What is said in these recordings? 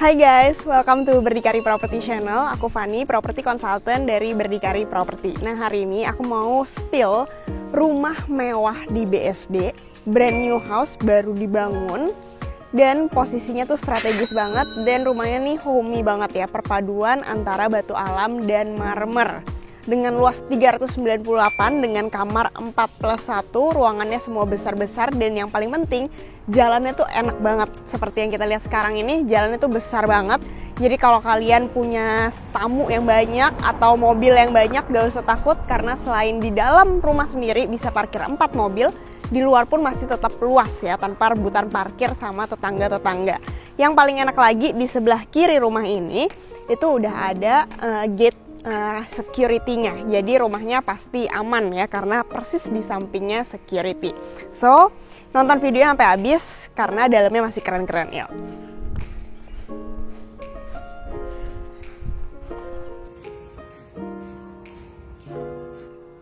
Hai guys, welcome to Berdikari Property Channel. Aku Fani, property consultant dari Berdikari Property. Nah, hari ini aku mau spill rumah mewah di BSD, brand new house, baru dibangun, dan posisinya tuh strategis banget, dan rumahnya nih homey banget ya, perpaduan antara batu alam dan marmer. Dengan luas 398 dengan kamar 4+1, ruangannya semua besar-besar, dan yang paling penting jalannya tuh enak banget. Seperti yang kita lihat sekarang ini, jalannya tuh besar banget. Jadi kalau kalian punya tamu yang banyak atau mobil yang banyak, gak usah takut, karena selain di dalam rumah sendiri bisa parkir 4 mobil, di luar pun masih tetap luas ya, tanpa rebutan parkir sama tetangga-tetangga. Yang paling enak lagi, di sebelah kiri rumah ini itu udah ada gate security-nya, jadi rumahnya pasti aman ya, karena persis di sampingnya security. So, nonton video sampai habis karena dalamnya masih keren-keren ya.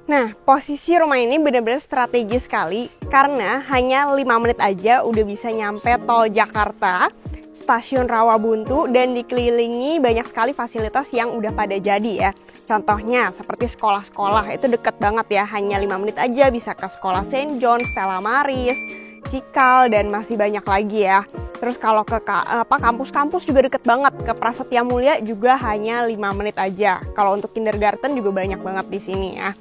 Nah, posisi rumah ini benar-benar strategis sekali karena hanya 5 menit aja udah bisa nyampe tol Jakarta, stasiun Rawabuntu, dan dikelilingi banyak sekali fasilitas yang udah pada jadi ya. Contohnya seperti sekolah-sekolah itu deket banget ya, hanya 5 menit aja bisa ke sekolah St. John, Stella Maris, Cikal, dan masih banyak lagi ya. Terus kalau ke kampus-kampus juga deket banget, ke Prasetya Mulia juga hanya 5 menit aja. Kalau untuk kindergarten juga banyak banget di sini ya.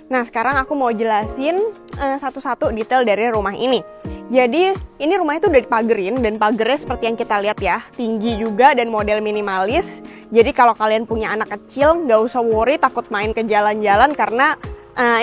Nah, sekarang aku mau jelasin satu-satu detail dari rumah ini. Jadi, ini rumah itu udah dipagerin, dan pagernya seperti yang kita lihat ya, tinggi juga dan model minimalis. Jadi kalau kalian punya anak kecil, nggak usah worry takut main ke jalan-jalan, karena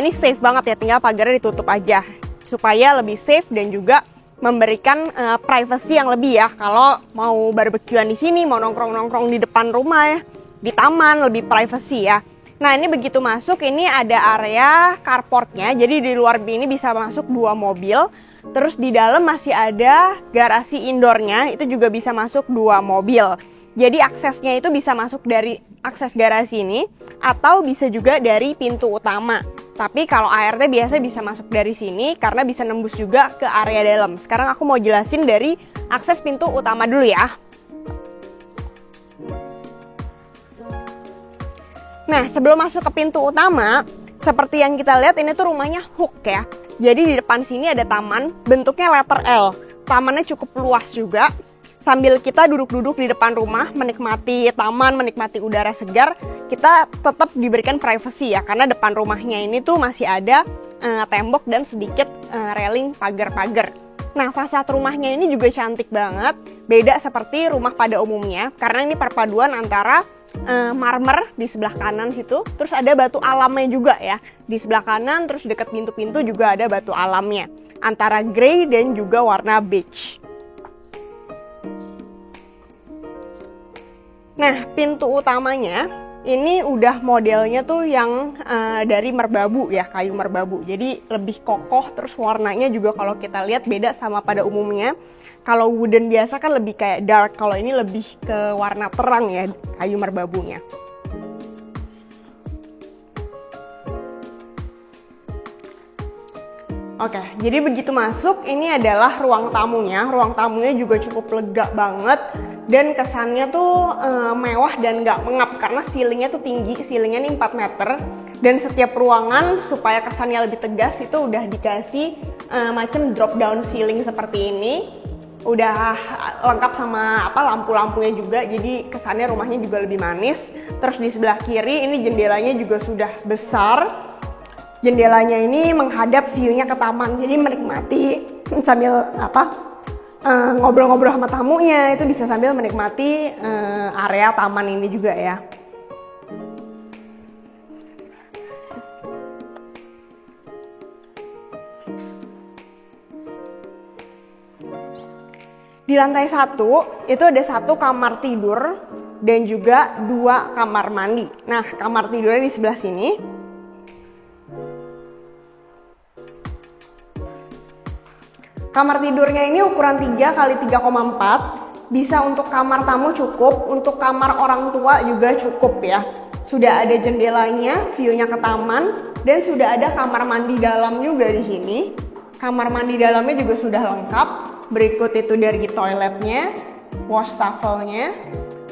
ini safe banget ya, tinggal pagernya ditutup aja. Supaya lebih safe dan juga memberikan privacy yang lebih ya. Kalau mau barbekyuan di sini, mau nongkrong-nongkrong di depan rumah ya, di taman, lebih privacy ya. Nah, ini begitu masuk, ini ada area carportnya, jadi di luar ini bisa masuk 2 mobil. Terus di dalam masih ada garasi indoornya, itu juga bisa masuk 2 mobil. Jadi aksesnya itu bisa masuk dari akses garasi ini, atau bisa juga dari pintu utama. Tapi kalau ART biasa bisa masuk dari sini, karena bisa nembus juga ke area dalam. Sekarang aku mau jelasin dari akses pintu utama dulu ya. Nah, sebelum masuk ke pintu utama, seperti yang kita lihat ini tuh rumahnya hook ya. Jadi di depan sini ada taman, bentuknya letter L. Tamannya cukup luas juga. Sambil kita duduk-duduk di depan rumah, menikmati taman, menikmati udara segar, kita tetap diberikan privacy ya, karena depan rumahnya ini tuh masih ada tembok dan sedikit railing pagar-pagar. Nah, fasad rumahnya ini juga cantik banget, beda seperti rumah pada umumnya, karena ini perpaduan antara marmer di sebelah kanan situ, terus ada batu alamnya juga ya di sebelah kanan, terus dekat pintu-pintu juga ada batu alamnya, antara grey dan juga warna beige. Nah, pintu utamanya ini udah modelnya tuh yang dari merbabu ya, kayu merbabu, jadi lebih kokoh, terus warnanya juga kalau kita lihat beda sama pada umumnya. Kalau wooden biasa kan lebih kayak dark, kalau ini lebih ke warna terang ya, kayu merbabunya. Oke, jadi begitu masuk, ini adalah ruang tamunya. Ruang tamunya juga cukup lega banget, dan kesannya tuh mewah dan nggak mengap, karena ceilingnya tuh tinggi, ceilingnya ini 4 meter. Dan setiap ruangan supaya kesannya lebih tegas itu udah dikasih macam drop down ceiling seperti ini. Udah lengkap sama lampu-lampunya juga, jadi kesannya rumahnya juga lebih manis. Terus di sebelah kiri ini jendelanya juga sudah besar. Jendelanya ini menghadap view-nya ke taman, jadi menikmati sambil ngobrol-ngobrol sama tamunya, itu bisa sambil menikmati area taman ini juga ya. Di lantai 1 itu ada 1 kamar tidur dan juga 2 kamar mandi. Nah, kamar tidurnya di sebelah sini. Kamar tidurnya ini ukuran 3 x 3,4. Bisa untuk kamar tamu cukup, untuk kamar orang tua juga cukup ya. Sudah ada jendelanya, view-nya ke taman, dan sudah ada kamar mandi dalam juga di sini. Kamar mandi dalamnya juga sudah lengkap. Berikut itu dari toiletnya, wastafel-nya,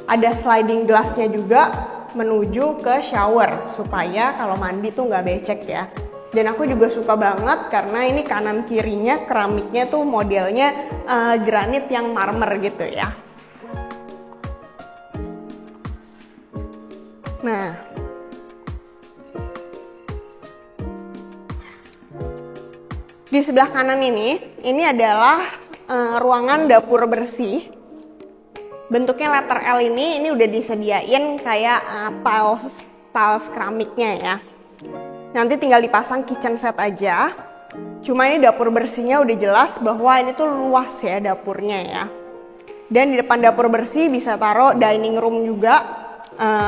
ada sliding glassnya juga menuju ke shower supaya kalau mandi tuh nggak becek ya. Dan aku juga suka banget karena ini kanan kirinya keramiknya tuh modelnya granit yang marmer gitu ya. Nah, di sebelah kanan ini adalah ruangan dapur bersih. Bentuknya letter L ini udah disediain kayak tiles keramiknya ya. Nanti tinggal dipasang kitchen set aja. Cuma ini dapur bersihnya udah jelas bahwa ini tuh luas ya dapurnya ya. Dan di depan dapur bersih bisa taruh dining room juga,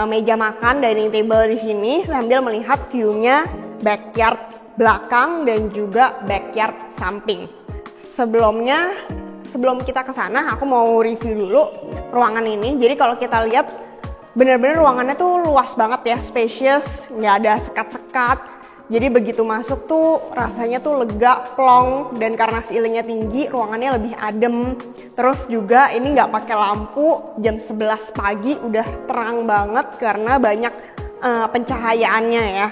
meja makan, dining table di sini sambil melihat view-nya backyard belakang dan juga backyard samping. Sebelum kita ke sana, aku mau review dulu ruangan ini. Jadi kalau kita lihat bener-bener ruangannya tuh luas banget ya, spacious, nggak ada sekat-sekat. Jadi begitu masuk tuh rasanya tuh lega, plong, dan karena ceilingnya tinggi, ruangannya lebih adem. Terus juga ini nggak pakai lampu, jam 11 pagi udah terang banget karena banyak pencahayaannya ya.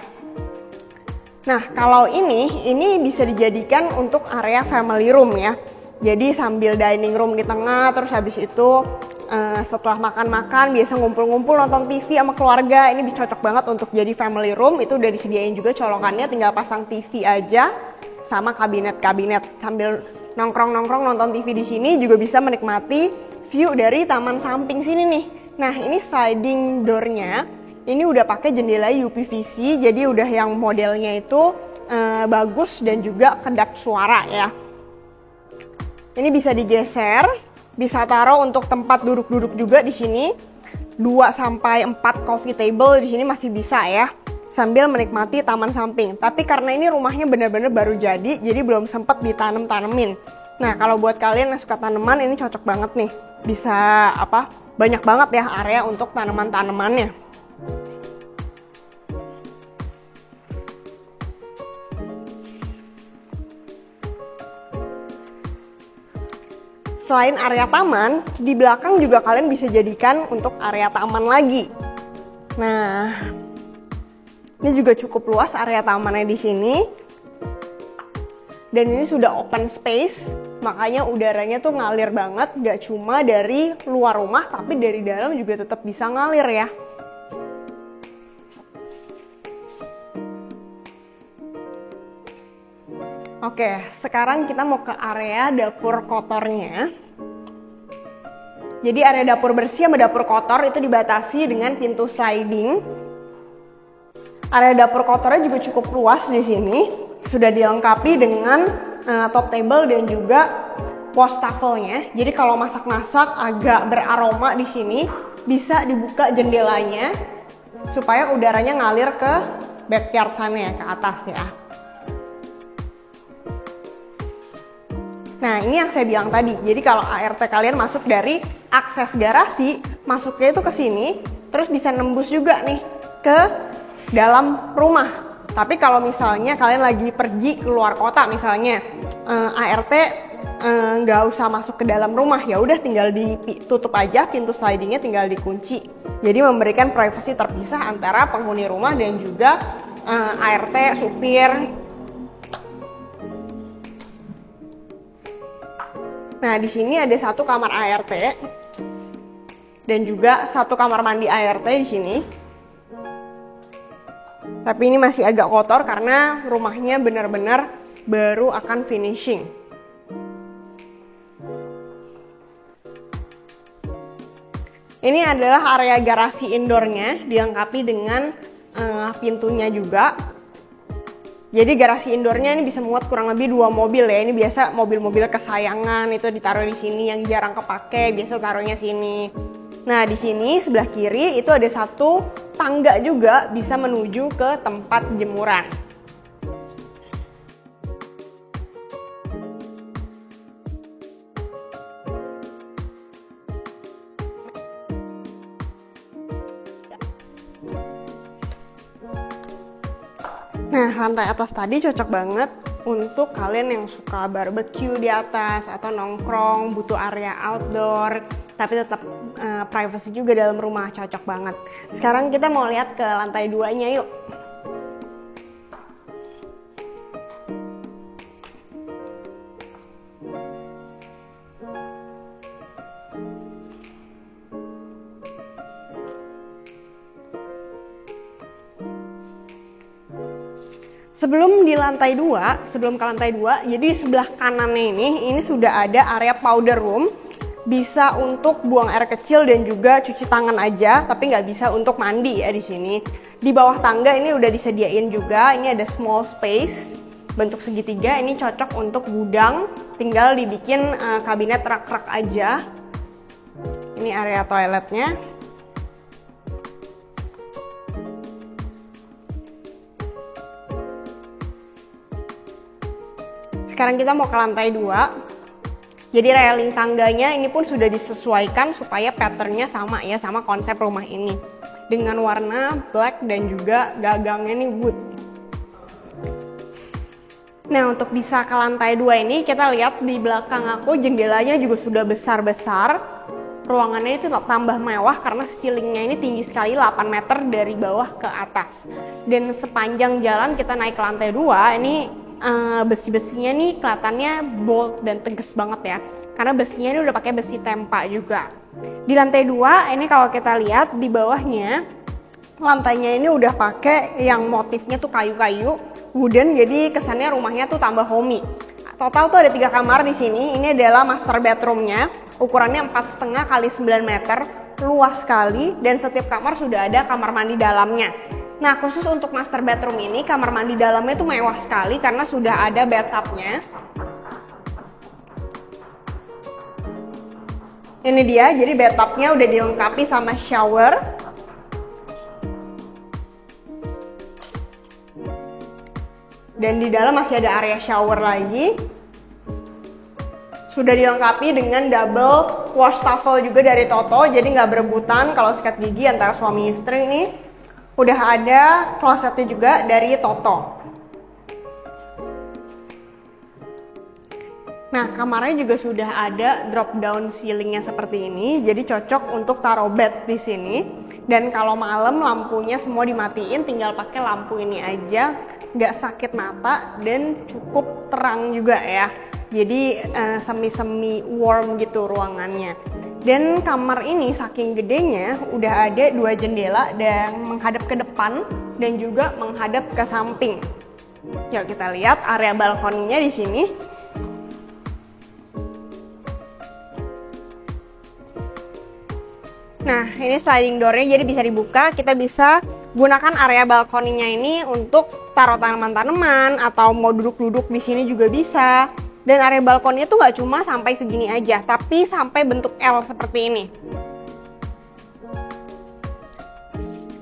Nah kalau ini bisa dijadikan untuk area family room ya. Jadi sambil dining room di tengah, terus habis itu setelah makan-makan biasa ngumpul-ngumpul nonton TV sama keluarga. Ini bisa cocok banget untuk jadi family room. Itu udah disediain juga colokannya, tinggal pasang TV aja sama kabinet-kabinet. Sambil nongkrong-nongkrong nonton TV di sini juga bisa menikmati view dari taman samping sini nih. Nah ini sliding door-nya ini udah pakai jendela UPVC, jadi udah yang modelnya itu bagus dan juga kedap suara ya. Ini bisa digeser, bisa taruh untuk tempat duduk-duduk juga di sini. 2-4 coffee table di sini masih bisa ya, sambil menikmati taman samping. Tapi karena ini rumahnya benar-benar baru jadi belum sempat ditanam-tanemin. Nah, kalau buat kalian yang suka tanaman ini cocok banget nih. Bisa banyak banget ya area untuk tanaman-tanamannya. Selain area taman, di belakang juga kalian bisa jadikan untuk area taman lagi. Nah, ini juga cukup luas area tamannya di sini. Dan ini sudah open space, makanya udaranya tuh ngalir banget. Gak cuma dari luar rumah, tapi dari dalam juga tetap bisa ngalir ya. Oke, sekarang kita mau ke area dapur kotornya. Jadi area dapur bersih sama dapur kotor itu dibatasi dengan pintu sliding. Area dapur kotornya juga cukup luas di sini. Sudah dilengkapi dengan top table dan juga wastafelnya. Jadi kalau masak-masak agak beraroma di sini, bisa dibuka jendelanya supaya udaranya ngalir ke backyard sana ya, ke atas ya. Nah ini yang saya bilang tadi, jadi kalau ART kalian masuk dari akses garasi, masuknya itu ke sini, terus bisa nembus juga nih ke dalam rumah. Tapi kalau misalnya kalian lagi pergi keluar kota misalnya, ART nggak usah masuk ke dalam rumah, ya udah tinggal ditutup aja pintu slidingnya, tinggal dikunci. Jadi memberikan privasi terpisah antara penghuni rumah dan juga ART, supir. Nah, di sini ada satu kamar ART dan juga satu kamar mandi ART di sini. Tapi ini masih agak kotor karena rumahnya benar-benar baru akan finishing. Ini adalah area garasi indoornya, dilengkapi dengan pintunya juga. Jadi garasi indoornya ini bisa muat kurang lebih 2 mobil ya. Ini biasa mobil-mobil kesayangan itu ditaruh di sini, yang jarang kepake biasa taruhnya sini. Nah di sini sebelah kiri itu ada satu tangga juga bisa menuju ke tempat jemuran. Nah, lantai atas tadi cocok banget untuk kalian yang suka barbecue di atas atau nongkrong, butuh area outdoor, tapi tetap privacy juga dalam rumah, cocok banget. Sekarang kita mau lihat ke lantai 2-nya yuk. Sebelum ke lantai 2, jadi di sebelah kanannya ini sudah ada area powder room. Bisa untuk buang air kecil dan juga cuci tangan aja, tapi nggak bisa untuk mandi ya di sini. Di bawah tangga ini udah disediain juga, ini ada small space bentuk segitiga, ini cocok untuk gudang, tinggal dibikin kabinet rak-rak aja. Ini area toiletnya. Sekarang kita mau ke lantai 2. Jadi railing tangganya ini pun sudah disesuaikan supaya patternnya sama ya, sama konsep rumah ini. Dengan warna black dan juga gagangnya nih wood. Nah, untuk bisa ke lantai 2 ini kita lihat di belakang aku jendelanya juga sudah besar-besar. Ruangannya itu tambah mewah karena ceilingnya ini tinggi sekali, 8 meter dari bawah ke atas. Dan sepanjang jalan kita naik ke lantai 2 ini besi-besinya nih kelihatannya bold dan tegas banget ya, karena besinya ini udah pakai besi tempa juga. Di lantai 2 ini kalau kita lihat di bawahnya lantainya ini udah pakai yang motifnya tuh kayu-kayu wooden, jadi kesannya rumahnya tuh tambah homey. Total tuh ada 3 kamar di sini. Ini adalah master bedroomnya, ukurannya 4,5 kali 9 meter, luas sekali, dan setiap kamar sudah ada kamar mandi dalamnya. Nah, khusus untuk master bedroom ini, kamar mandi dalamnya itu mewah sekali karena sudah ada bathtubnya. Ini dia, jadi bathtubnya udah dilengkapi sama shower. Dan di dalam masih ada area shower lagi. Sudah dilengkapi dengan double wastafel juga dari Toto, jadi nggak berebutan kalau sikat gigi antara suami istri ini. Udah ada klosetnya juga dari Toto. Nah, kamarnya juga sudah ada drop down ceilingnya seperti ini, jadi cocok untuk taruh bed di sini. Dan kalau malam lampunya semua dimatiin, tinggal pakai lampu ini aja, nggak sakit mata dan cukup terang juga ya. Jadi semi-semi warm gitu ruangannya. Dan kamar ini saking gedenya udah ada 2 jendela dan menghadap ke depan dan juga menghadap ke samping. Yuk kita lihat area balkoninya di sini. Nah, ini sliding door-nya jadi bisa dibuka. Kita bisa gunakan area balkoninya ini untuk taruh tanaman-tanaman atau mau duduk-duduk di sini juga bisa. Dan area balkonnya tuh nggak cuma sampai segini aja, tapi sampai bentuk L seperti ini.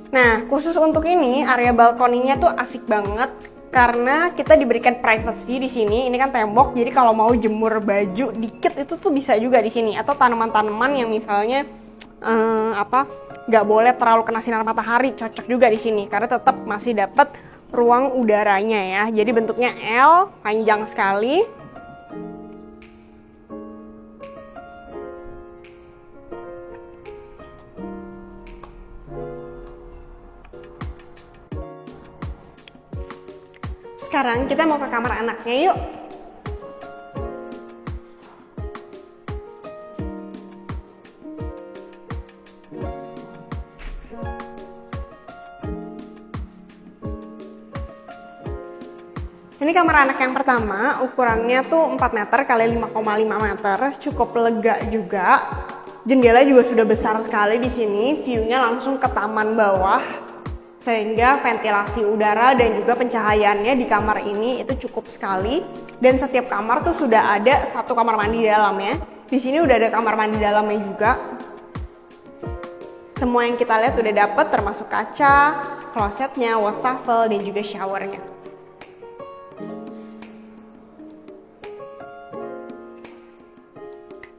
Nah, khusus untuk ini, area balkoninya tuh asik banget karena kita diberikan privacy di sini. Ini kan tembok, jadi kalau mau jemur baju dikit itu tuh bisa juga di sini. Atau tanaman-tanaman yang misalnya nggak boleh terlalu kena sinar matahari, cocok juga di sini karena tetap masih dapat ruang udaranya ya. Jadi bentuknya L, panjang sekali. Sekarang kita mau ke kamar anaknya yuk. Ini kamar anak yang pertama, ukurannya tuh 4 meter kali 5,5 meter, cukup lega juga. Jendela juga sudah besar sekali di sini, view-nya langsung ke taman bawah. Sehingga ventilasi udara dan juga pencahayaannya di kamar ini itu cukup sekali. Dan setiap kamar tuh sudah ada 1 kamar mandi dalamnya. Di sini udah ada kamar mandi dalamnya juga. Semua yang kita lihat udah dapet, termasuk kaca, klosetnya, wastafel, dan juga showernya.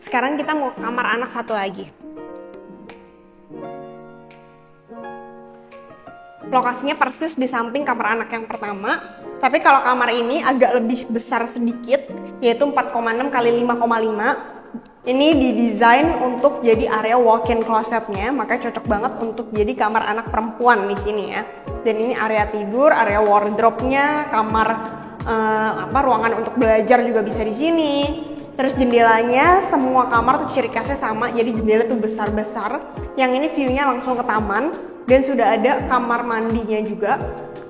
Sekarang kita mau ke kamar anak satu lagi. Lokasinya persis di samping kamar anak yang pertama, tapi kalau kamar ini agak lebih besar sedikit, yaitu 4,6 kali 5,5. Ini didesain untuk jadi area walk-in closetnya, makanya cocok banget untuk jadi kamar anak perempuan di sini ya. Dan ini area tidur, area wardrobe-nya, kamar ruangan untuk belajar juga bisa di sini. Terus jendelanya, semua kamar tuh ciri khasnya sama, jadi jendela tuh besar-besar. Yang ini view-nya langsung ke taman, dan sudah ada kamar mandinya juga.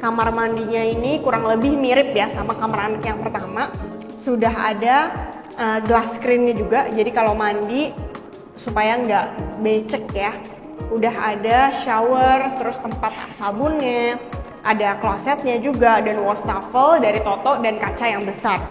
Kamar mandinya ini kurang lebih mirip ya sama kamar anak yang pertama. Sudah ada glass screen-nya juga, jadi kalau mandi supaya nggak becek ya. Udah ada shower, terus tempat sabunnya, ada klosetnya juga, dan wastafel dari Toto dan kaca yang besar.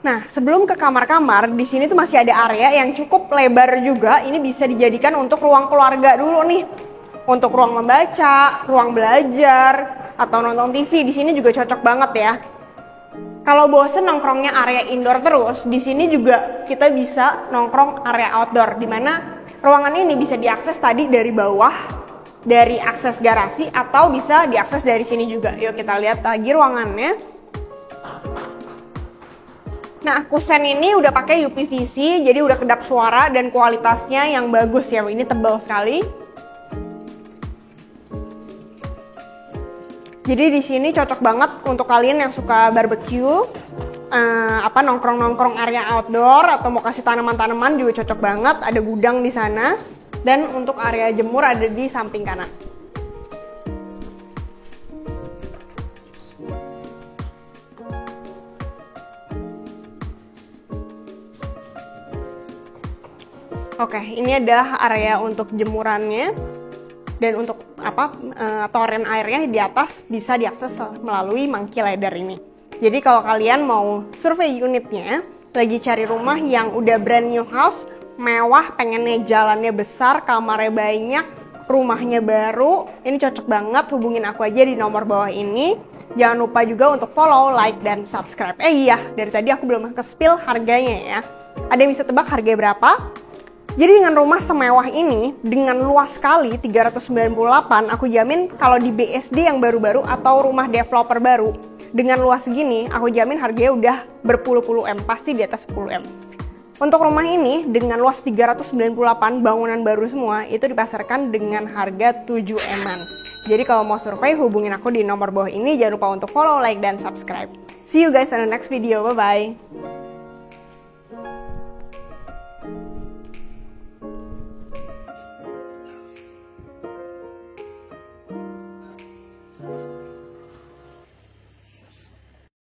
Nah, sebelum ke kamar-kamar, di sini tuh masih ada area yang cukup lebar juga. Ini bisa dijadikan untuk ruang keluarga dulu nih. Untuk ruang membaca, ruang belajar, atau nonton TV. Di sini juga cocok banget ya. Kalau bosen nongkrongnya area indoor terus, di sini juga kita bisa nongkrong area outdoor. Dimana ruangan ini bisa diakses tadi dari bawah, dari akses garasi, atau bisa diakses dari sini juga. Yuk kita lihat lagi ruangannya. Nah, kusen ini udah pakai UPVC, jadi udah kedap suara dan kualitasnya yang bagus ya. Ini tebal sekali. Jadi di sini cocok banget untuk kalian yang suka barbecue, nongkrong-nongkrong area outdoor, atau mau kasih tanaman-tanaman juga cocok banget. Ada gudang di sana, dan untuk area jemur ada di samping kanan. Oke, ini adalah area untuk jemurannya, dan untuk toren airnya di atas bisa diakses melalui mangki ladder ini. Jadi kalau kalian mau survei unitnya, lagi cari rumah yang udah brand new house, mewah, pengennya jalannya besar, kamarnya banyak, rumahnya baru, ini cocok banget. Hubungin aku aja di nomor bawah ini. Jangan lupa juga untuk follow, like, dan subscribe. Iya, dari tadi aku belum ke-spill harganya ya. Ada yang bisa tebak harga berapa? Jadi dengan rumah semewah ini, dengan luas sekali 398, aku jamin kalau di BSD yang baru-baru atau rumah developer baru, dengan luas segini, aku jamin harganya udah berpuluh-puluh M, pasti di atas 10 M. Untuk rumah ini, dengan luas 398, bangunan baru semua, itu dipasarkan dengan harga 7 M-an. Jadi kalau mau survei, hubungin aku di nomor bawah ini. Jangan lupa untuk follow, like, dan subscribe. See you guys on the next video, bye-bye!